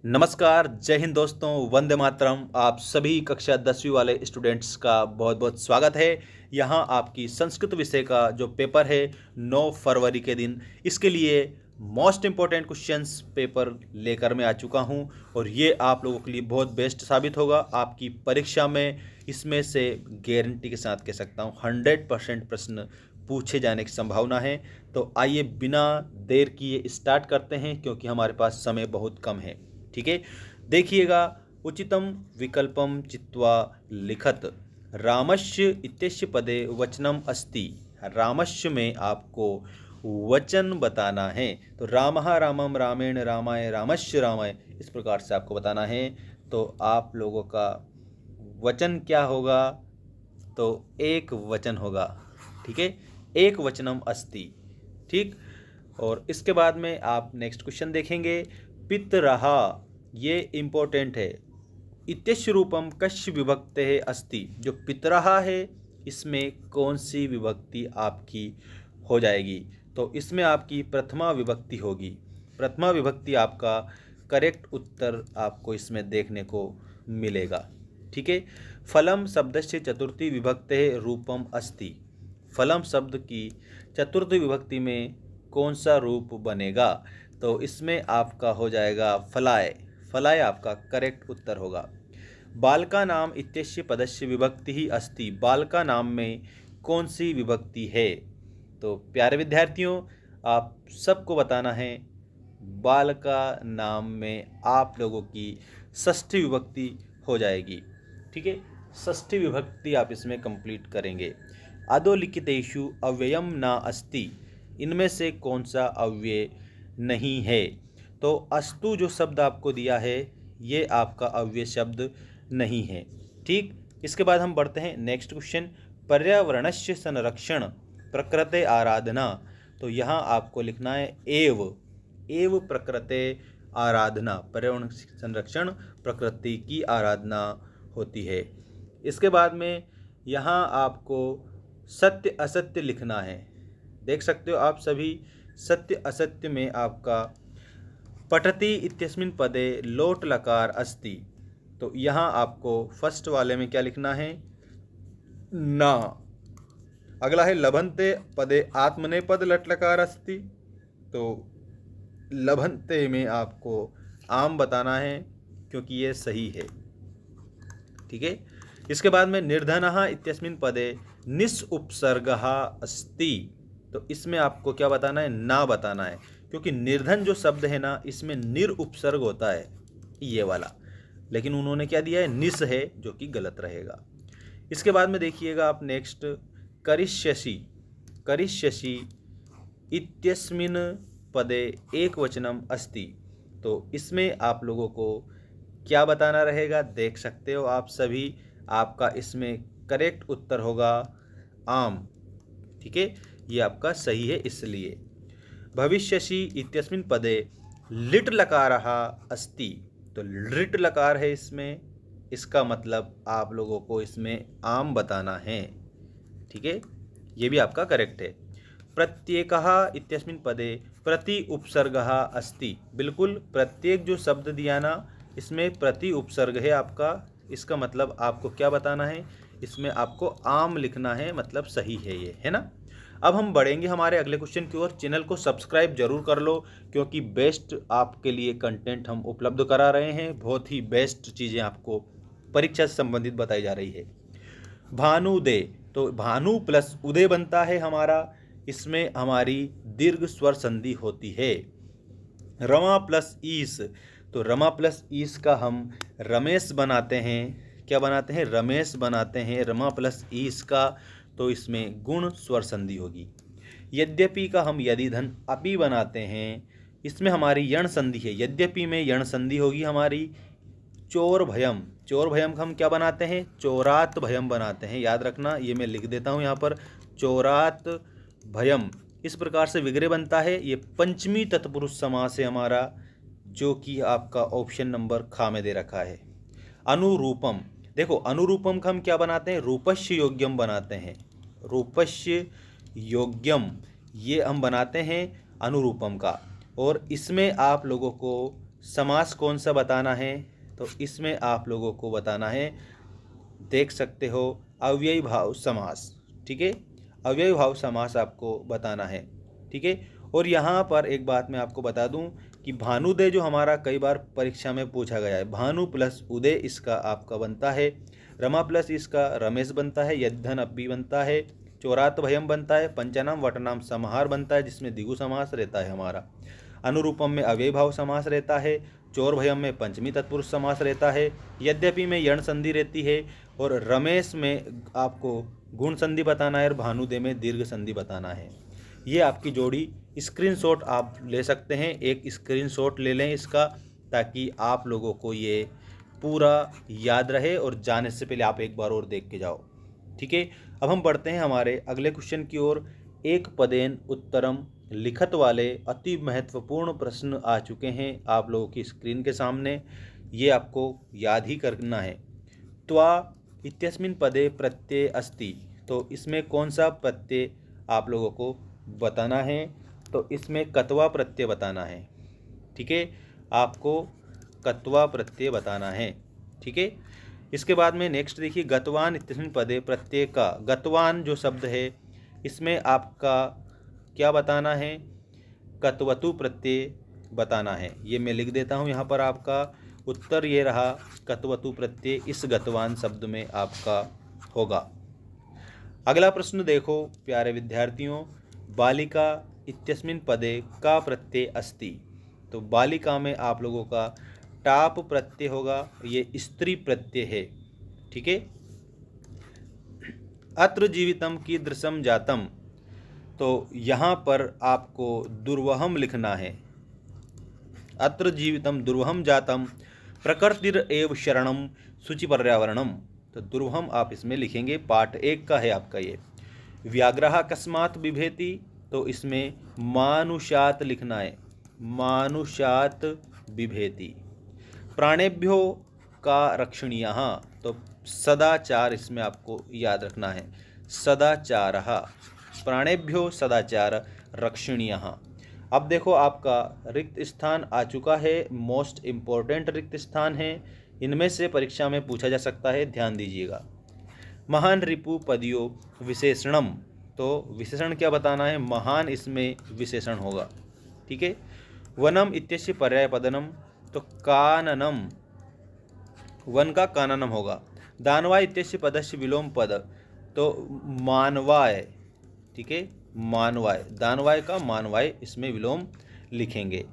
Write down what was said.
नमस्कार, जय हिंद दोस्तों, वंदे मातरम। आप सभी कक्षा 10वीं वाले स्टूडेंट्स का बहुत बहुत स्वागत है। यहाँ आपकी संस्कृत विषय का जो पेपर है 9 फरवरी के दिन, इसके लिए मोस्ट इम्पोर्टेंट क्वेश्चंस पेपर लेकर मैं आ चुका हूँ और ये आप लोगों के लिए बहुत बेस्ट साबित होगा। आपकी परीक्षा में इसमें से गारंटी के साथ कह सकता हूँ 100% प्रश्न पूछे जाने की संभावना है। तो आइए बिना देर किए स्टार्ट करते हैं, क्योंकि हमारे पास समय बहुत कम है। ठीक है, देखिएगा। उचितम विकल्पम चित्वा लिखत रामस्य इत्यस्य पदे वचनम अस्ति। रामस्य में आपको वचन बताना है। तो रामः रामम रामेण रामाय रामस्य रामाय, इस प्रकार से आपको बताना है। तो आप लोगों का वचन क्या होगा? तो एक वचन होगा। ठीक है, एक वचनम अस्ति। ठीक, और इसके बाद में आप नेक्स्ट क्वेश्चन देखेंगे। पितरहा, ये इम्पोर्टेंट है। इत्यस्य रूपम कस्य विभक्ते है अस्ति। जो पितरहा है इसमें कौन सी विभक्ति आपकी हो जाएगी? तो इसमें आपकी प्रथमा विभक्ति होगी। प्रथमा विभक्ति आपका करेक्ट उत्तर आपको इसमें देखने को मिलेगा। ठीक है, फलम शब्दस्य चतुर्थी विभक्ते रूपम अस्ति। फलम शब्द की चतुर्थी विभक्ति में कौन सा रूप बनेगा? तो इसमें आपका हो जाएगा फलाय। फलाय आपका करेक्ट उत्तर होगा। बालका नाम इत्यस्य पदस्य विभक्ति ही अस्ति। बालका नाम में कौन सी विभक्ति है? तो प्यारे विद्यार्थियों, आप सबको बताना है बालका नाम में आप लोगों की षष्ठी विभक्ति हो जाएगी। ठीक है, षष्ठी विभक्ति आप इसमें कंप्लीट करेंगे। अधोलिखितेषु अव्ययम न अस्ति। इनमें से कौन सा अव्यय नहीं है? तो अस्तु जो शब्द आपको दिया है ये आपका अव्यय शब्द नहीं है। ठीक, इसके बाद हम बढ़ते हैं नेक्स्ट क्वेश्चन। पर्यावरणस्य संरक्षण प्रकृते आराधना। तो यहाँ आपको लिखना है एव प्रकृते आराधना। पर्यावरण संरक्षण प्रकृति की आराधना होती है। इसके बाद में यहाँ आपको सत्य असत्य लिखना है। देख सकते हो आप सभी, सत्य असत्य में आपका पठति इत्यस्मिन् पदे लोट लकार अस्ति। तो यहाँ आपको फर्स्ट वाले में क्या लिखना है? ना। अगला है लभन्ते पदे आत्मनेपद लट लकार अस्ति। तो लभन्ते में आपको आम बताना है, क्योंकि ये सही है। ठीक है, इसके बाद में निर्धनः इत्यस्मिन् पदे निस उपसर्गः अस्ति। तो इसमें आपको क्या बताना है? ना बताना है, क्योंकि निर्धन जो शब्द है ना इसमें निर उपसर्ग होता है ये वाला, लेकिन उन्होंने क्या दिया है? निस है, जो कि गलत रहेगा। इसके बाद में देखिएगा आप नेक्स्ट, करिष्यसि। करिष्यसि इत्यस्मिन् पदे एक वचनम अस्ति। तो इसमें आप लोगों को क्या बताना रहेगा? देख सकते हो आप सभी, आपका इसमें करेक्ट उत्तर होगा आम। ठीक है, ये आपका सही है। इसलिए भविष्यसि इत्यस्मिन् पदे लिट लकारः अस्ति। तो लिट लकार है इसमें, इसका मतलब आप लोगों को इसमें आम बताना है। ठीक है, ये भी आपका करेक्ट है। प्रत्येकः इत्यस्मिन् पदे प्रति उपसर्गः अस्ति। बिल्कुल, प्रत्येक जो शब्द दिया ना इसमें प्रति उपसर्ग है आपका। इसका मतलब आपको क्या बताना है? इसमें आपको आम लिखना है, मतलब सही है ये, है ना। अब हम बढ़ेंगे हमारे अगले क्वेश्चन की ओर। चैनल को सब्सक्राइब जरूर कर लो, क्योंकि बेस्ट आपके लिए कंटेंट हम उपलब्ध करा रहे हैं। बहुत ही बेस्ट चीज़ें आपको परीक्षा से संबंधित बताई जा रही है। भानुदे, तो भानु प्लस उदय बनता है हमारा, इसमें हमारी दीर्घ स्वर संधि होती है। रमा प्लस ईस, तो रमा प्लस ईस का हम रमेश बनाते हैं। क्या बनाते हैं? रमेश बनाते हैं। रमा प्लस ईस का, तो इसमें गुण स्वर संधि होगी। यद्यपि का हम यदि धन अपि बनाते हैं, इसमें हमारी यण संधि है। यद्यपि में यण संधि होगी हमारी। चोर भयम, चोर भयम का हम क्या बनाते हैं? चोरात भयम बनाते हैं। याद रखना, ये मैं लिख देता हूँ यहाँ पर, चोरात भयम। इस प्रकार से विग्रह बनता है। ये पंचमी तत्पुरुष समास है हमारा, जो कि आपका ऑप्शन नंबर खा में दे रखा है। अनुरूपम, देखो अनुरूपम का हम क्या बनाते हैं? रूपस्य योग्यम बनाते हैं। रूपस्य योग्यम ये हम बनाते हैं अनुरूपम का। और इसमें आप लोगों को समास कौन सा बताना है, तो इसमें आप लोगों को बताना है, देख सकते हो, अव्ययी भाव समास। ठीक है, अव्ययी भाव समास आपको बताना है। ठीक है, और यहाँ पर एक बात मैं आपको बता दूं कि भानुदय जो हमारा कई बार परीक्षा में पूछा गया है, भानु प्लस उदय इसका आपका बनता है, रमा प्लस इसका रमेश बनता है, यद्धन अभी बनता है, चौरात भयम बनता है, पंचनाम वटनाम समाहार बनता है जिसमें द्विगु समास रहता है हमारा, अनुरूपम में अव्ययी भाव समास रहता है, चोर भयम में पंचमी तत्पुरुष समास रहता है, यद्यपि में यण संधि रहती है, और रमेश में आपको गुण संधि बताना है और भानुदे में दीर्घ संधि बताना है। ये आपकी जोड़ी स्क्रीनशॉट आप ले सकते हैं, एक स्क्रीनशॉट ले लें इसका, ताकि आप लोगों को ये पूरा याद रहे और जाने से पहले आप एक बार और देख के जाओ। ठीक है, अब हम बढ़ते हैं हमारे अगले क्वेश्चन की ओर। एक पदेन उत्तरम लिखत वाले अति महत्वपूर्ण प्रश्न आ चुके हैं आप लोगों की स्क्रीन के सामने, ये आपको याद ही करना है। त्वा इत्यस्मिन् पदे प्रत्यय अस्ति, तो इसमें कौन सा प्रत्यय आप लोगों को बताना है, तो इसमें कत्वा प्रत्यय बताना है। ठीक है, आपको कत्वा प्रत्यय बताना है। ठीक है, इसके बाद में नेक्स्ट देखिए, गतवान इत्यस्मिन् पदे प्रत्यय का, गतवान जो शब्द है इसमें आपका क्या बताना है, कत्वतु प्रत्यय बताना है। ये मैं लिख देता हूँ यहाँ पर, आपका उत्तर ये रहा, कत्वतु प्रत्यय इस गतवान शब्द में आपका होगा। अगला प्रश्न देखो प्यारे विद्यार्थियों, बालिका इत्यस्मिन् पदे का प्रत्यय अस्ति, तो बालिका में आप लोगों का टाप प्रत्यय होगा, ये स्त्री प्रत्यय है। ठीक है, अत्र जीवितम कीदृशम जातम, तो यहाँ पर आपको दुर्वहम लिखना है, अत्र जीवितम दुर्वहम जातम प्रकृतिर एव शरणम शुचि पर्यावरणम, तो दुर्वहम आप इसमें लिखेंगे, पाठ 1 का है आपका ये। व्याघ्रः कस्मात् बिभेति, तो इसमें मानुषात लिखना है, मानुषात बिभेति। प्राणेभ्यो का रक्षणीयः, तो सदाचार इसमें आपको याद रखना है, सदाचारः, प्राणेभ्यो सदाचार रक्षणीयः। अब देखो आपका रिक्त स्थान आ चुका है, मोस्ट इम्पोर्टेंट रिक्त स्थान है, इनमें से परीक्षा में पूछा जा सकता है, ध्यान दीजिएगा। महान रिपु पदियो विशेषणम, तो विशेषण क्या बताना है, महान इसमें विशेषण होगा। ठीक है, वनम इत्यस्य पर्याय पदनम, तो काननम, वन का काननम होगा। दानवाय इत्यस्य पदस्य विलोम पद, तो मानवाय। ठीक है, मानवाय, दानवाय का मानवाय इसमें विलोम लिखेंगे।